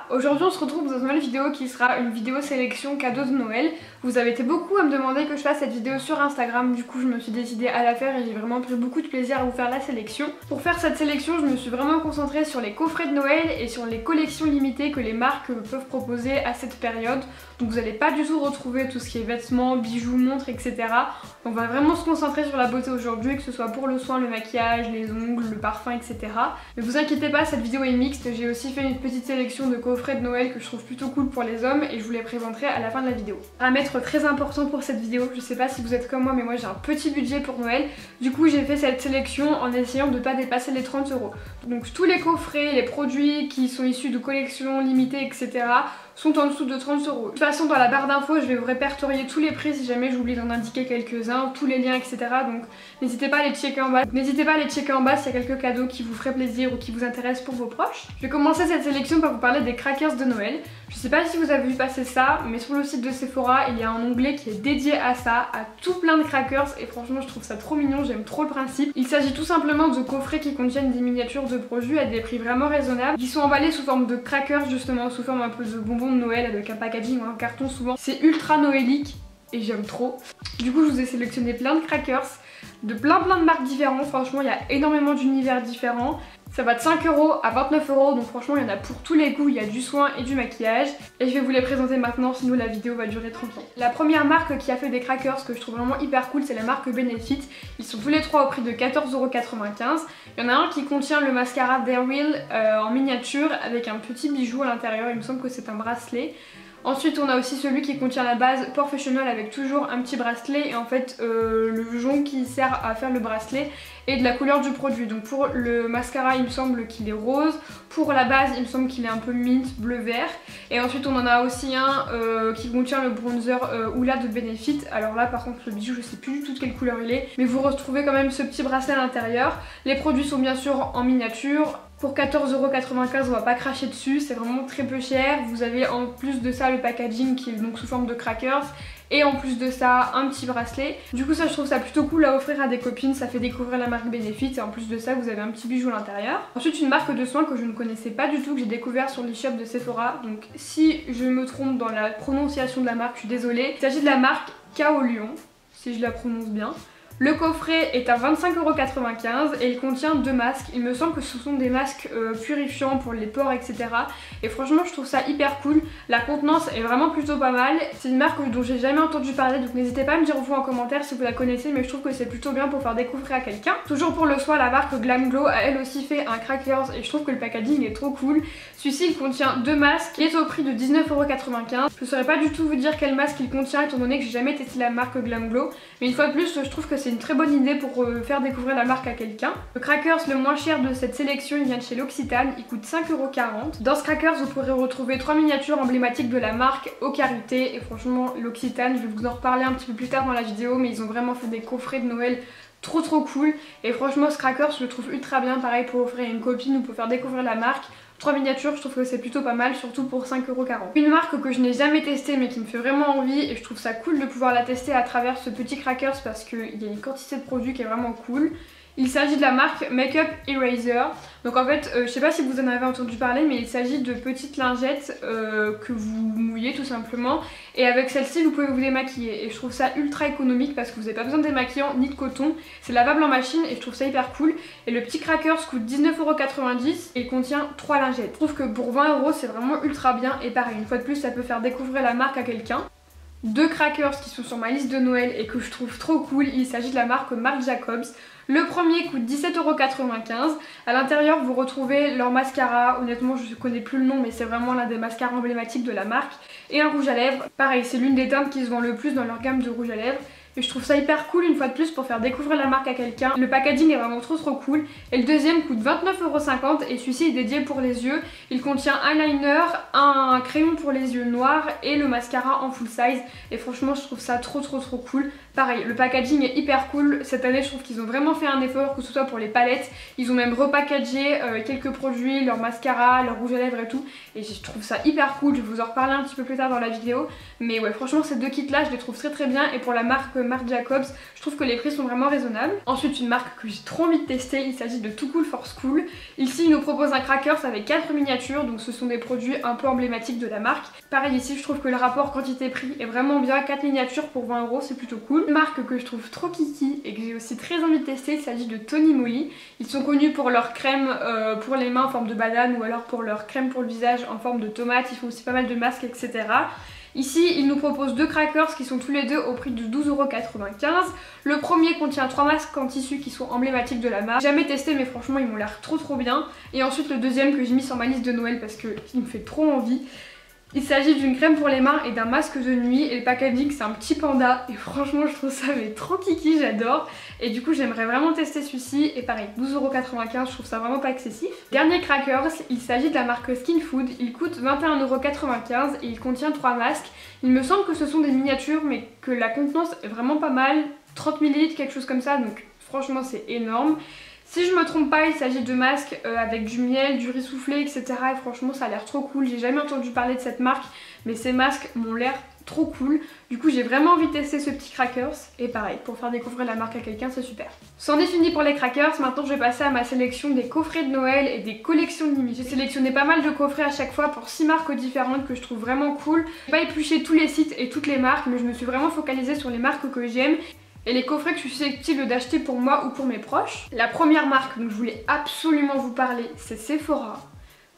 Aujourd'hui on se retrouve dans une nouvelle vidéo qui sera une vidéo sélection cadeau de Noël. Vous avez été beaucoup à me demander que je fasse cette vidéo sur Instagram, du coup je me suis décidée à la faire et j'ai vraiment pris beaucoup de plaisir à vous faire la sélection. Pour faire cette sélection je me suis vraiment concentrée sur les coffrets de Noël et sur les collections limitées que les marques peuvent proposer à cette période. Donc vous n'allez pas du tout retrouver tout ce qui est vêtements, bijoux, montres, etc. On va vraiment se concentrer sur la beauté aujourd'hui, que ce soit pour le soin, le maquillage, les ongles, le parfum, etc. Mais vous inquiétez pas, cette vidéo est mixte, j'ai aussi fait une petite sélection de coffrets de Noël que je trouve plutôt cool pour les hommes et je vous les présenterai à la fin de la vidéo. Paramètre très important pour cette vidéo, je sais pas si vous êtes comme moi mais moi j'ai un petit budget pour Noël, du coup j'ai fait cette sélection en essayant de ne pas dépasser les 30 €. Donc tous les coffrets, les produits qui sont issus de collections limitées, etc. sont en dessous de 30 €. De toute façon dans la barre d'infos je vais vous répertorier tous les prix si jamais j'oublie d'en indiquer quelques-uns, tous les liens, etc. Donc n'hésitez pas à les checker en bas. N'hésitez pas à les checker en bas s'il y a quelques cadeaux qui vous feraient plaisir ou qui vous intéressent pour vos proches. Je vais commencer cette sélection par vous parler des crackers de Noël. Je sais pas si vous avez vu passer ça, mais sur le site de Sephora il y a un onglet qui est dédié à ça, à tout plein de crackers et franchement je trouve ça trop mignon, j'aime trop le principe. Il s'agit tout simplement de coffrets qui contiennent des miniatures de produits à des prix vraiment raisonnables, qui sont emballés sous forme de crackers justement, sous forme un peu de bonbons de Noël avec un packaging ou un carton souvent. C'est ultra noélique et j'aime trop. Du coup je vous ai sélectionné plein de crackers de plein de marques différentes, franchement il y a énormément d'univers différents. Ça va de 5 € à 29 €, donc franchement il y en a pour tous les goûts, il y a du soin et du maquillage. Et je vais vous les présenter maintenant, sinon la vidéo va durer 30 ans. La première marque qui a fait des crackers que je trouve vraiment hyper cool, c'est la marque Benefit. Ils sont tous les trois au prix de 14,95 €. Il y en a un qui contient le mascara Derwell en miniature avec un petit bijou à l'intérieur, il me semble que c'est un bracelet. Ensuite on a aussi celui qui contient la base Professional avec toujours un petit bracelet et en fait le jonc qui sert à faire le bracelet est de la couleur du produit. Donc pour le mascara il me semble qu'il est rose, pour la base il me semble qu'il est un peu mint bleu vert et ensuite on en a aussi un qui contient le bronzer Hoola de Benefit. Alors là par contre le bijou je sais plus du tout de quelle couleur il est, mais vous retrouvez quand même ce petit bracelet à l'intérieur. Les produits sont bien sûr en miniature. Pour 14,95 € on va pas cracher dessus, c'est vraiment très peu cher. Vous avez en plus de ça le packaging qui est donc sous forme de crackers et en plus de ça un petit bracelet. Du coup ça je trouve ça plutôt cool à offrir à des copines, ça fait découvrir la marque Benefit et en plus de ça vous avez un petit bijou à l'intérieur. Ensuite une marque de soins que je ne connaissais pas du tout, que j'ai découvert sur l'e-shop de Sephora, donc si je me trompe dans la prononciation de la marque je suis désolée. Il s'agit de la marque Kaolion, si je la prononce bien. Le coffret est à 25,95 € et il contient 2 masques. Il me semble que ce sont des masques purifiants pour les pores, etc. Et franchement je trouve ça hyper cool. La contenance est vraiment plutôt pas mal. C'est une marque dont j'ai jamais entendu parler, donc n'hésitez pas à me dire vous en commentaire si vous la connaissez, mais je trouve que c'est plutôt bien pour faire découvrir à quelqu'un. Toujours pour le soin, la marque Glam Glow a elle aussi fait un crackers et je trouve que le packaging est trop cool. Celui-ci il contient 2 masques, il est au prix de 19,95 €. Je ne saurais pas du tout vous dire quel masque il contient étant donné que j'ai jamais testé la marque Glam Glow, mais une fois de plus je trouve que c'est une très bonne idée pour faire découvrir la marque à quelqu'un. Le crackers le moins cher de cette sélection il vient de chez L'Occitane, il coûte 5,40 €. Dans ce crackers vous pourrez retrouver 3 miniatures emblématiques de la marque au karité et franchement L'Occitane, je vais vous en reparler un petit peu plus tard dans la vidéo, mais ils ont vraiment fait des coffrets de Noël trop cool et franchement ce crackers je le trouve ultra bien, pareil pour offrir à une copine ou pour faire découvrir la marque. 3 miniatures, je trouve que c'est plutôt pas mal, surtout pour 5,40 €. Une marque que je n'ai jamais testée mais qui me fait vraiment envie et je trouve ça cool de pouvoir la tester à travers ce petit crackers parce qu'il y a une quantité de produits qui est vraiment cool. Il s'agit de la marque Makeup Eraser. Donc en fait, je sais pas si vous en avez entendu parler, mais il s'agit de petites lingettes que vous mouillez tout simplement. Et avec celle-ci, vous pouvez vous démaquiller. Et je trouve ça ultra économique parce que vous n'avez pas besoin de démaquillant ni de coton. C'est lavable en machine et je trouve ça hyper cool. Et le petit crackers coûte 19,90 € et il contient 3 lingettes. Je trouve que pour 20 € c'est vraiment ultra bien. Et pareil, une fois de plus, ça peut faire découvrir la marque à quelqu'un. 2 crackers qui sont sur ma liste de Noël et que je trouve trop cool, il s'agit de la marque Marc Jacobs. Le premier coûte 17,95 €. À l'intérieur vous retrouvez leur mascara, honnêtement je ne connais plus le nom mais c'est vraiment l'un des mascaras emblématiques de la marque. Et un rouge à lèvres, pareil c'est l'une des teintes qui se vend le plus dans leur gamme de rouge à lèvres. et je trouve ça hyper cool une fois de plus pour faire découvrir la marque à quelqu'un. Le packaging est vraiment trop cool et le deuxième coûte 29,50 € et celui-ci est dédié pour les yeux. Il contient un liner, un crayon pour les yeux noirs et le mascara en full size et franchement je trouve ça trop cool. Pareil, le packaging est hyper cool. Cette année je trouve qu'ils ont vraiment fait un effort, que ce soit pour les palettes. Ils ont même repackagé quelques produits, leur mascara, leur rouge à lèvres et tout. Et je trouve ça hyper cool, je vais vous en reparler un petit peu plus tard dans la vidéo. Mais ouais, franchement ces deux kits là je les trouve très bien. Et pour la marque Marc Jacobs, je trouve que les prix sont vraiment raisonnables. Ensuite une marque que j'ai trop envie de tester, il s'agit de Too Cool for School. Ici ils nous proposent un crackers avec 4 miniatures, donc ce sont des produits un peu emblématiques de la marque. Pareil ici je trouve que le rapport quantité-prix est vraiment bien, 4 miniatures pour 20 € c'est plutôt cool. Une marque que je trouve trop kiki et que j'ai aussi très envie de tester, il s'agit de Tony Moly. Ils sont connus pour leur crème pour les mains en forme de banane ou alors pour leur crème pour le visage en forme de tomate. Ils font aussi pas mal de masques etc. Ici ils nous proposent deux crackers qui sont tous les deux au prix de 12,95 €. Le premier contient 3 masques en tissu qui sont emblématiques de la marque. J'ai jamais testé mais franchement ils m'ont l'air trop bien. Et ensuite le deuxième que j'ai mis sur ma liste de Noël parce qu'il me fait trop envie. Il s'agit d'une crème pour les mains et d'un masque de nuit et le packaging c'est un petit panda et franchement je trouve ça mais trop kiki, j'adore. Et du coup j'aimerais vraiment tester celui-ci et pareil 12,95 €, je trouve ça vraiment pas excessif. Dernier crackers, il s'agit de la marque Skin Food, il coûte 21,95 € et il contient 3 masques. Il me semble que ce sont des miniatures mais que la contenance est vraiment pas mal, 30 ml quelque chose comme ça, donc franchement c'est énorme. Si je me trompe pas, il s'agit de masques avec du miel, du riz soufflé, etc. Et franchement ça a l'air trop cool. J'ai jamais entendu parler de cette marque, mais ces masques m'ont l'air trop cool. Du coup j'ai vraiment envie de tester ce petit crackers. Et pareil, pour faire découvrir la marque à quelqu'un, c'est super. C'en est fini pour les crackers. Maintenant je vais passer à ma sélection des coffrets de Noël et des collections limitées. J'ai sélectionné pas mal de coffrets à chaque fois pour 6 marques différentes que je trouve vraiment cool. J'ai pas épluché tous les sites et toutes les marques, mais je me suis vraiment focalisée sur les marques que j'aime et les coffrets que je suis susceptible d'acheter pour moi ou pour mes proches. La première marque dont je voulais absolument vous parler, c'est Sephora.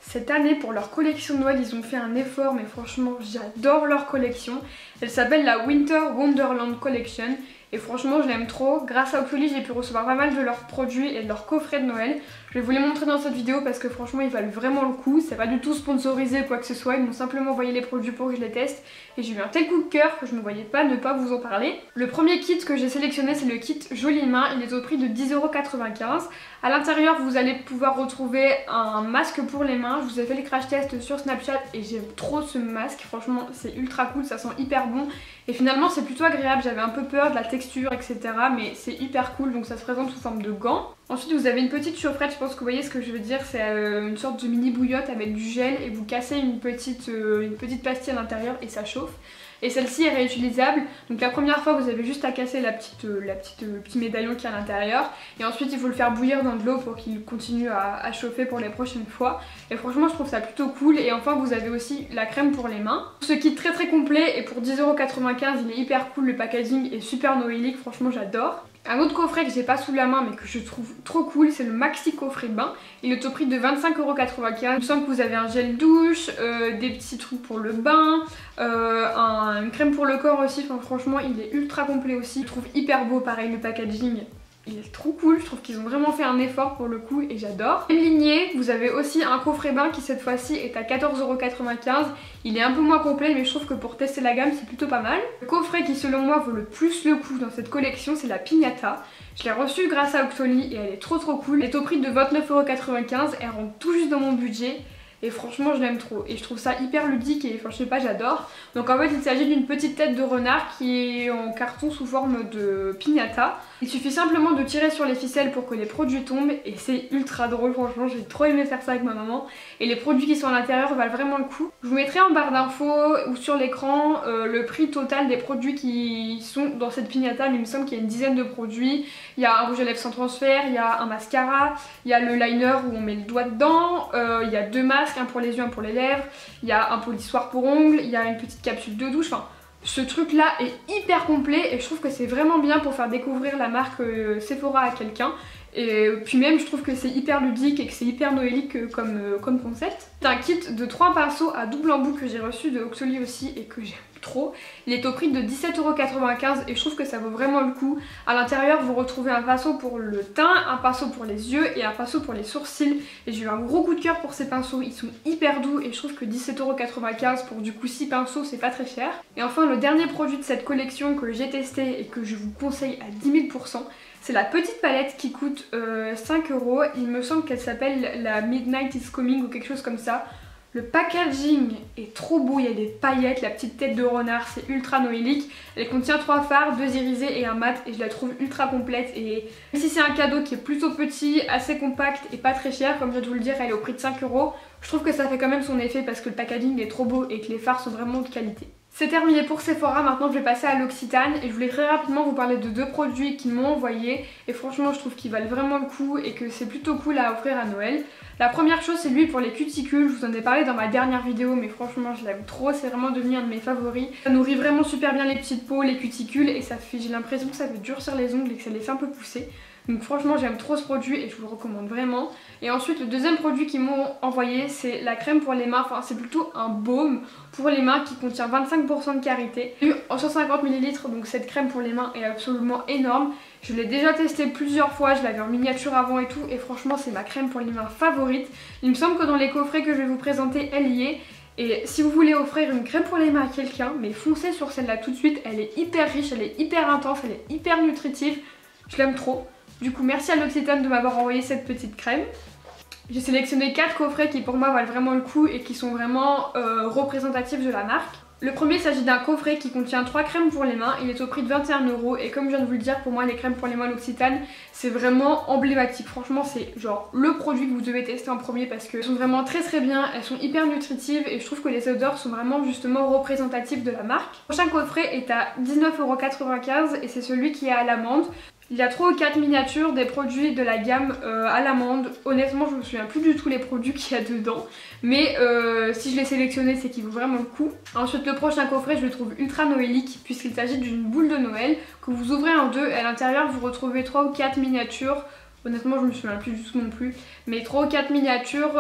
Cette année, pour leur collection de Noël, ils ont fait un effort, mais franchement, j'adore leur collection. Elle s'appelle la Winter Wonderland Collection. Et franchement je l'aime trop. Grâce à Octoly j'ai pu recevoir pas mal de leurs produits et de leurs coffrets de Noël. Je vais vous les montrer dans cette vidéo parce que franchement ils valent vraiment le coup. C'est pas du tout sponsorisé ou quoi que ce soit. Ils m'ont simplement envoyé les produits pour que je les teste. Et j'ai eu un tel coup de cœur que je ne voyais pas ne pas vous en parler. Le premier kit que j'ai sélectionné c'est le kit Jolie Main. Il est au prix de 10,95 €. À l'intérieur vous allez pouvoir retrouver un masque pour les mains. Je vous ai fait les crash tests sur Snapchat et j'aime trop ce masque. Franchement c'est ultra cool, ça sent hyper bon. Et finalement c'est plutôt agréable. J'avais un peu peur de la texture etc. Mais c'est hyper cool, donc ça se présente sous forme de gants. Ensuite vous avez une petite chaufferette, je pense que vous voyez ce que je veux dire. C'est une sorte de mini bouillotte avec du gel et vous cassez une petite pastille à l'intérieur et ça chauffe. Et celle-ci est réutilisable, donc la première fois vous avez juste à casser petit médaillon qui est à l'intérieur et ensuite il faut le faire bouillir dans de l'eau pour qu'il continue à chauffer pour les prochaines fois. Et franchement je trouve ça plutôt cool. Et enfin vous avez aussi la crème pour les mains. Ce kit très complet et pour 10,95 € il est hyper cool, le packaging est super noélique, franchement j'adore. Un autre coffret que j'ai pas sous la main mais que je trouve trop cool, c'est le maxi coffret bain. Il est au prix de 25,95 €. Il me semble que vous avez un gel douche, des petits trucs pour le bain, une crème pour le corps aussi. Enfin, franchement il est ultra complet aussi. Je trouve hyper beau, pareil le packaging. Il est trop cool, je trouve qu'ils ont vraiment fait un effort pour le coup et j'adore. Même lignée, vous avez aussi un coffret bain qui cette fois-ci est à 14,95 €. Il est un peu moins complet mais je trouve que pour tester la gamme c'est plutôt pas mal. Le coffret qui selon moi vaut le plus le coup dans cette collection c'est la Piñata. Je l'ai reçue grâce à Octoly et elle est trop cool. Elle est au prix de 29,95 €, elle rentre tout juste dans mon budget. Et franchement je l'aime trop et je trouve ça hyper ludique et enfin je sais pas, j'adore. Donc en fait il s'agit d'une petite tête de renard qui est en carton sous forme de piñata. Il suffit simplement de tirer sur les ficelles pour que les produits tombent et c'est ultra drôle, franchement j'ai trop aimé faire ça avec ma maman. Et les produits qui sont à l'intérieur valent vraiment le coup. Je vous mettrai en barre d'infos ou sur l'écran le prix total des produits qui sont dans cette piñata, mais il me semble qu'il y a une dizaine de produits. Il y a un rouge à lèvres sans transfert, il y a un mascara, il y a le liner où on met le doigt dedans, il y a 2 masques, un pour les yeux, un pour les lèvres, il y a un polissoir pour ongles, il y a une petite capsule de douche, enfin ce truc là est hyper complet et je trouve que c'est vraiment bien pour faire découvrir la marque Sephora à quelqu'un. Et puis même je trouve que c'est hyper ludique et que c'est hyper noélique comme concept. C'est un kit de 3 pinceaux à double embout que j'ai reçu de Oxoli aussi et que j'aime trop. Il est au prix de 17,95 € et je trouve que ça vaut vraiment le coup. À l'intérieur vous retrouvez un pinceau pour le teint, un pinceau pour les yeux et un pinceau pour les sourcils. Et j'ai eu un gros coup de cœur pour ces pinceaux, ils sont hyper doux et je trouve que 17,95 € pour du coup 6 pinceaux c'est pas très cher. Et enfin le dernier produit de cette collection que j'ai testé et que je vous conseille à 10 000 %, c'est la petite palette qui coûte 5 €. Il me semble qu'elle s'appelle la Midnight is Coming ou quelque chose comme ça. Le packaging est trop beau, il y a des paillettes, la petite tête de renard, c'est ultra noélique. Elle contient 3 fards, 2 irisés et un mat et je la trouve ultra complète. Et même si c'est un cadeau qui est plutôt petit, assez compact et pas très cher, comme je viens de vous le dire, elle est au prix de 5 €, je trouve que ça fait quand même son effet parce que le packaging est trop beau et que les fards sont vraiment de qualité. C'est terminé pour Sephora, maintenant je vais passer à l'Occitane et je voulais très rapidement vous parler de 2 produits qu'ils m'ont envoyés et franchement je trouve qu'ils valent vraiment le coup et que c'est plutôt cool à offrir à Noël. La première chose c'est l'huile pour les cuticules, je vous en ai parlé dans ma dernière vidéo mais franchement je l'aime trop, c'est vraiment devenu un de mes favoris. Ça nourrit vraiment super bien les petites peaux, les cuticules et ça fait, j'ai l'impression que ça fait durcir les ongles et que ça les fait un peu pousser. Donc franchement j'aime trop ce produit et je vous le recommande vraiment. Et ensuite le deuxième produit qu'ils m'ont envoyé c'est la crème pour les mains, enfin c'est plutôt un baume pour les mains qui contient 25% de karité. En 150 ml donc cette crème pour les mains est absolument énorme. Je l'ai déjà testé plusieurs fois, je l'avais en miniature avant et tout et franchement c'est ma crème pour les mains favorite. Il me semble que dans les coffrets que je vais vous présenter elle y est. Et si vous voulez offrir une crème pour les mains à quelqu'un, mais foncez sur celle-là tout de suite, elle est hyper riche, elle est hyper intense, elle est hyper nutritive. Je l'aime trop. Du coup merci à l'Occitane de m'avoir envoyé cette petite crème. J'ai sélectionné 4 coffrets qui pour moi valent vraiment le coup et qui sont vraiment représentatifs de la marque. Le premier, il s'agit d'un coffret qui contient 3 crèmes pour les mains, il est au prix de 21 € et comme je viens de vous le dire, pour moi les crèmes pour les mains l'Occitane c'est vraiment emblématique. Franchement c'est genre le produit que vous devez tester en premier parce qu'elles sont vraiment très bien, elles sont hyper nutritives et je trouve que les odeurs sont vraiment justement représentatives de la marque. Le prochain coffret est à 19,95 € et c'est celui qui est à l'amande. Il y a 3 ou 4 miniatures des produits de la gamme à l'amande. Honnêtement je me souviens plus du tout les produits qu'il y a dedans. Mais si je l'ai sélectionné c'est qu'il vaut vraiment le coup. Ensuite le prochain coffret je le trouve ultra noélique puisqu'il s'agit d'une boule de Noël que vous ouvrez en deux et à l'intérieur vous retrouvez 3 ou 4 miniatures. Honnêtement je me souviens plus du tout non plus. Mais 3 ou 4 miniatures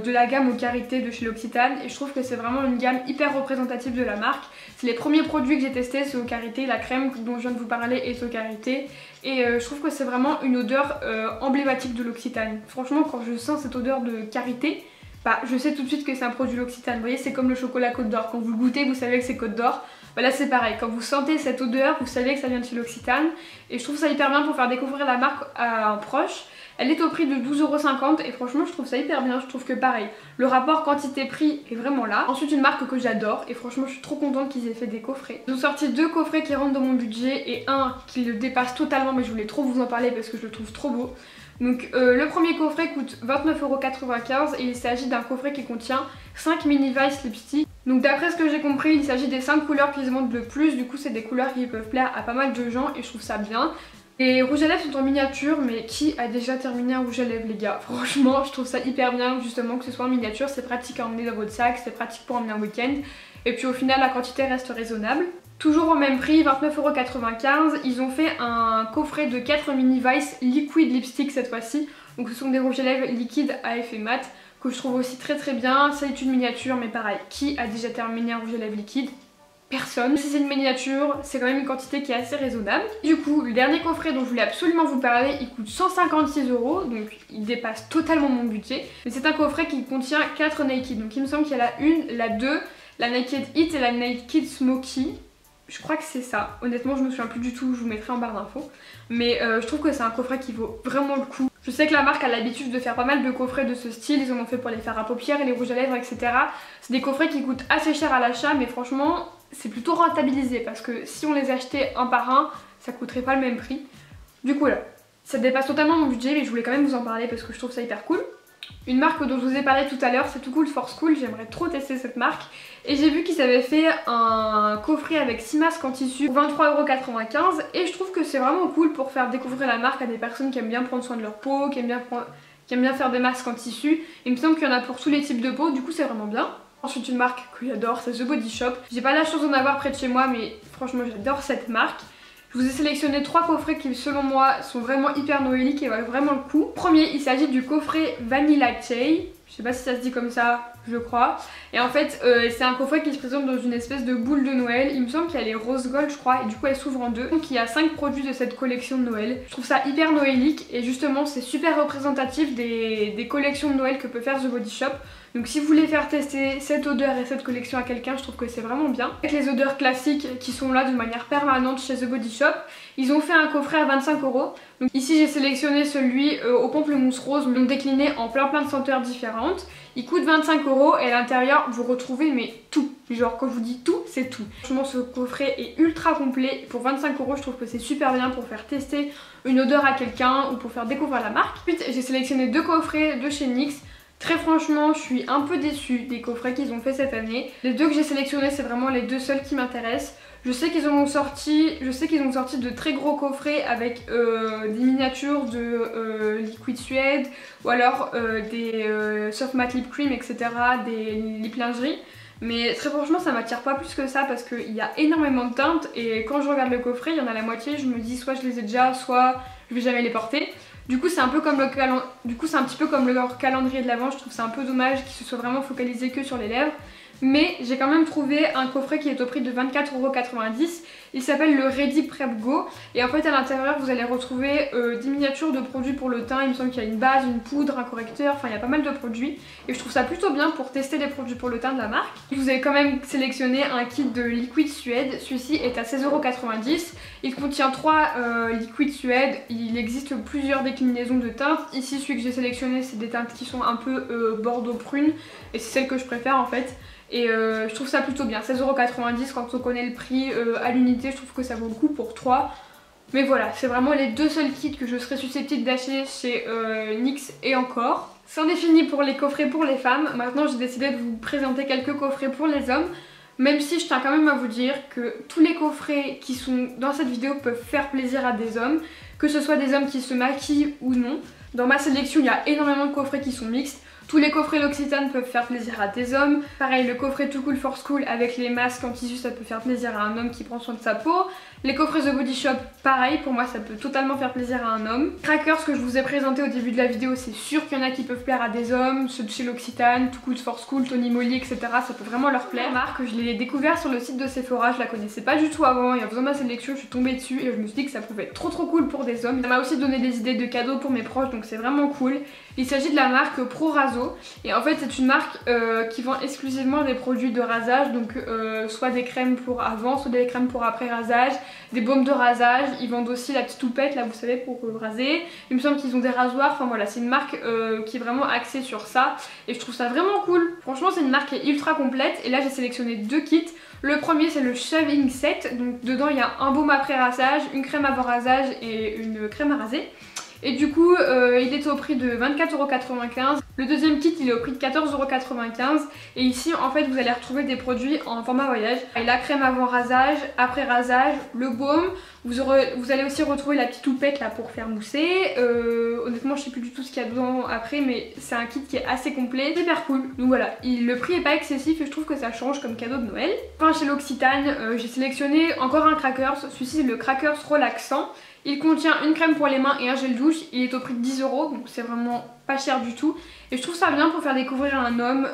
de la gamme aux karités de chez l'Occitane. Et je trouve que c'est vraiment une gamme hyper représentative de la marque. C'est les premiers produits que j'ai testés, c'est aux karités. La crème dont je viens de vous parler est aux karités. Et je trouve que c'est vraiment une odeur emblématique de l'Occitane. Franchement quand je sens cette odeur de karité, bah, je sais tout de suite que c'est un produit l'Occitane. Vous voyez c'est comme le chocolat Côte d'Or. Quand vous le goûtez vous savez que c'est Côte d'Or. Bah là c'est pareil, quand vous sentez cette odeur, vous savez que ça vient de chez l'Occitane. Et je trouve ça hyper bien pour faire découvrir la marque à un proche. Elle est au prix de 12,50 € et franchement je trouve ça hyper bien. Je trouve que pareil, le rapport quantité-prix est vraiment là. Ensuite une marque que j'adore et franchement je suis trop contente qu'ils aient fait des coffrets. Ils ont sorti 2 coffrets qui rentrent dans mon budget et un qui le dépasse totalement mais je voulais trop vous en parler parce que je le trouve trop beau. Donc le premier coffret coûte 29,95 € et il s'agit d'un coffret qui contient 5 mini Vice lipsticks. Donc d'après ce que j'ai compris il s'agit des 5 couleurs qui se vendent le plus, du coup c'est des couleurs qui peuvent plaire à pas mal de gens et je trouve ça bien. Les rouges à lèvres sont en miniature mais qui a déjà terminé un rouge à lèvres les gars? Franchement je trouve ça hyper bien justement que ce soit en miniature, c'est pratique à emmener dans votre sac, c'est pratique pour emmener un week-end et puis au final la quantité reste raisonnable. Toujours au même prix, 29,95 €, ils ont fait un coffret de 4 mini Vice liquid lipstick cette fois-ci. Donc ce sont des rouges à lèvres liquides à effet mat que je trouve aussi très bien. C'est une miniature mais pareil, qui a déjà terminé un rouge à lèvres liquide? Personne. Si c'est une miniature, c'est quand même une quantité qui est assez raisonnable. Du coup, le dernier coffret dont je voulais absolument vous parler, il coûte 156 €, donc il dépasse totalement mon budget. Mais c'est un coffret qui contient 4 Naked, donc il me semble qu'il y a la 1, la 2, la Naked Heat et la Naked Smoky. Je crois que c'est ça. Honnêtement, je me souviens plus du tout, je vous mettrai en barre d'infos. Mais je trouve que c'est un coffret qui vaut vraiment le coup. Je sais que la marque a l'habitude de faire pas mal de coffrets de ce style. Ils en ont fait pour les fards à paupières et les rouges à lèvres, etc. C'est des coffrets qui coûtent assez cher à l'achat, mais franchement, c'est plutôt rentabilisé. Parce que si on les achetait un par un, ça coûterait pas le même prix. Du coup, là, ça dépasse totalement mon budget, mais je voulais quand même vous en parler parce que je trouve ça hyper cool. Une marque dont je vous ai parlé tout à l'heure, c'est Too Cool for School, j'aimerais trop tester cette marque. Et j'ai vu qu'ils avaient fait un coffret avec 6 masques en tissu pour 23,95 € et je trouve que c'est vraiment cool pour faire découvrir la marque à des personnes qui aiment bien prendre soin de leur peau, qui aiment bien faire des masques en tissu. Il me semble qu'il y en a pour tous les types de peau, du coup c'est vraiment bien. Ensuite une marque que j'adore, c'est The Body Shop. J'ai pas la chance d'en avoir près de chez moi mais franchement j'adore cette marque. Je Je vous ai sélectionné 3 coffrets qui selon moi sont vraiment hyper noéliques et valent vraiment le coup. Premier, il s'agit du coffret Vanilla Chai. Je sais pas si ça se dit comme ça, je crois. Et en fait, c'est un coffret qui se présente dans une espèce de boule de Noël. Il me semble qu'il y a les rose gold, je crois, et du coup elle s'ouvre en deux. Donc il y a 5 produits de cette collection de Noël. Je trouve ça hyper noélique et justement c'est super représentatif des collections de Noël que peut faire The Body Shop. Donc si vous voulez faire tester cette odeur et cette collection à quelqu'un, je trouve que c'est vraiment bien. Avec les odeurs classiques qui sont là de manière permanente chez The Body Shop, ils ont fait un coffret à 25 €. Donc ici j'ai sélectionné celui au pamplemousse rose, donc décliné en plein de senteurs différentes. Il coûte 25 € et à l'intérieur vous retrouvez mais tout. Genre quand je vous dis tout, c'est tout. Franchement ce coffret est ultra complet. Pour 25 € je trouve que c'est super bien pour faire tester une odeur à quelqu'un ou pour faire découvrir la marque. Ensuite j'ai sélectionné 2 coffrets de chez NYX. Très franchement, je suis un peu déçue des coffrets qu'ils ont fait cette année. Les 2 que j'ai sélectionnés, c'est vraiment les 2 seuls qui m'intéressent. Je sais qu'ils ont sorti de très gros coffrets avec des miniatures de liquide suède ou alors des soft matte lip cream, etc., des lip lingerie. Mais très franchement ça m'attire pas plus que ça parce qu'il y a énormément de teintes et quand je regarde le coffret, il y en a la moitié, je me dis soit je les ai déjà, soit je vais jamais les porter. Du coup c'est un peu comme leur calendrier de l'Avent, je trouve ça un peu dommage qu'ils se soient vraiment focalisés que sur les lèvres. Mais j'ai quand même trouvé un coffret qui est au prix de 24,90 €. Il s'appelle le Ready Prep Go et en fait à l'intérieur vous allez retrouver des miniatures de produits pour le teint. Il me semble qu'il y a une base, une poudre, un correcteur, enfin il y a pas mal de produits et je trouve ça plutôt bien pour tester les produits pour le teint de la marque. Vous avez quand même sélectionné un kit de liquide suède, celui-ci est à 16,90 €. Il contient 3 liquides suède, il existe plusieurs déclinaisons de teintes. Ici celui que j'ai sélectionné c'est des teintes qui sont un peu bordeaux prune et c'est celle que je préfère en fait. Et je trouve ça plutôt bien, 16,90 € quand on connaît le prix à l'unité, je trouve que ça vaut le coup pour 3. Mais voilà, c'est vraiment les 2 seuls kits que je serais susceptible d'acheter chez NYX et encore. C'en est fini pour les coffrets pour les femmes. Maintenant j'ai décidé de vous présenter quelques coffrets pour les hommes. Même si je tiens quand même à vous dire que tous les coffrets qui sont dans cette vidéo peuvent faire plaisir à des hommes, que ce soit des hommes qui se maquillent ou non. Dans ma sélection il y a énormément de coffrets qui sont mixtes. Tous les coffrets L'Occitane peuvent faire plaisir à des hommes. Pareil, le coffret Too Cool for School avec les masques en tissu, ça peut faire plaisir à un homme qui prend soin de sa peau. Les coffrets The Body Shop, pareil, pour moi ça peut totalement faire plaisir à un homme. Crackers que je vous ai présenté au début de la vidéo, c'est sûr qu'il y en a qui peuvent plaire à des hommes. Ceux de chez L'Occitane, Too Cool for School, Tony Moly, etc. ça peut vraiment leur plaire. La marque, je l'ai découvert sur le site de Sephora, je la connaissais pas du tout avant et en faisant ma sélection je suis tombée dessus et je me suis dit que ça pouvait être trop cool pour des hommes. Ça m'a aussi donné des idées de cadeaux pour mes proches donc c'est vraiment cool. Il s'agit de la marque Pro Raso et en fait c'est une marque qui vend exclusivement des produits de rasage, donc soit des crèmes pour avant, soit des crèmes pour après rasage, des baumes de rasage. Ils vendent aussi la petite toupette là vous savez pour raser. Il me semble qu'ils ont des rasoirs, enfin voilà c'est une marque qui est vraiment axée sur ça et je trouve ça vraiment cool. Franchement c'est une marque qui est ultra complète et là j'ai sélectionné 2 kits. Le premier c'est le shaving set, donc dedans il y a un baume après rasage, une crème avant rasage et une crème à raser. Et du coup il était au prix de 24,95 €. Le deuxième kit il est au prix de 14,95 € et ici en fait vous allez retrouver des produits en format voyage. Et la crème avant rasage, après rasage, le baume, vous allez aussi retrouver la petite toupette là pour faire mousser. Honnêtement je sais plus du tout ce qu'il y a dedans après mais c'est un kit qui est assez complet, super cool. Donc voilà, le prix est pas excessif et je trouve que ça change comme cadeau de Noël. Enfin chez L'Occitane j'ai sélectionné encore un Crackers, celui-ci c'est le Crackers relaxant. Il contient une crème pour les mains et un gel douche, il est au prix de 10 €, donc c'est vraiment pas cher du tout. Et je trouve ça bien pour faire découvrir à un homme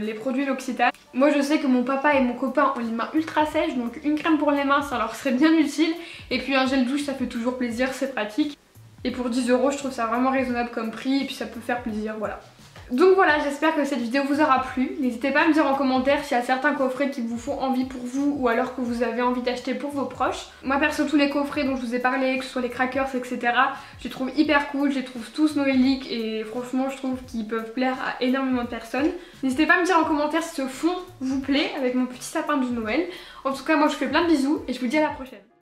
les produits L'Occitane. Moi je sais que mon papa et mon copain ont les mains ultra sèches, donc une crème pour les mains ça leur serait bien utile. Et puis un gel douche ça fait toujours plaisir, c'est pratique. Et pour 10 € je trouve ça vraiment raisonnable comme prix et puis ça peut faire plaisir, voilà. Donc voilà, j'espère que cette vidéo vous aura plu. N'hésitez pas à me dire en commentaire s'il y a certains coffrets qui vous font envie pour vous ou alors que vous avez envie d'acheter pour vos proches. Moi perso tous les coffrets dont je vous ai parlé, que ce soit les crackers etc, je les trouve hyper cool, je les trouve tous noéliques et franchement je trouve qu'ils peuvent plaire à énormément de personnes. N'hésitez pas à me dire en commentaire si ce fond vous plaît avec mon petit sapin de Noël. En tout cas moi je vous fais plein de bisous et je vous dis à la prochaine.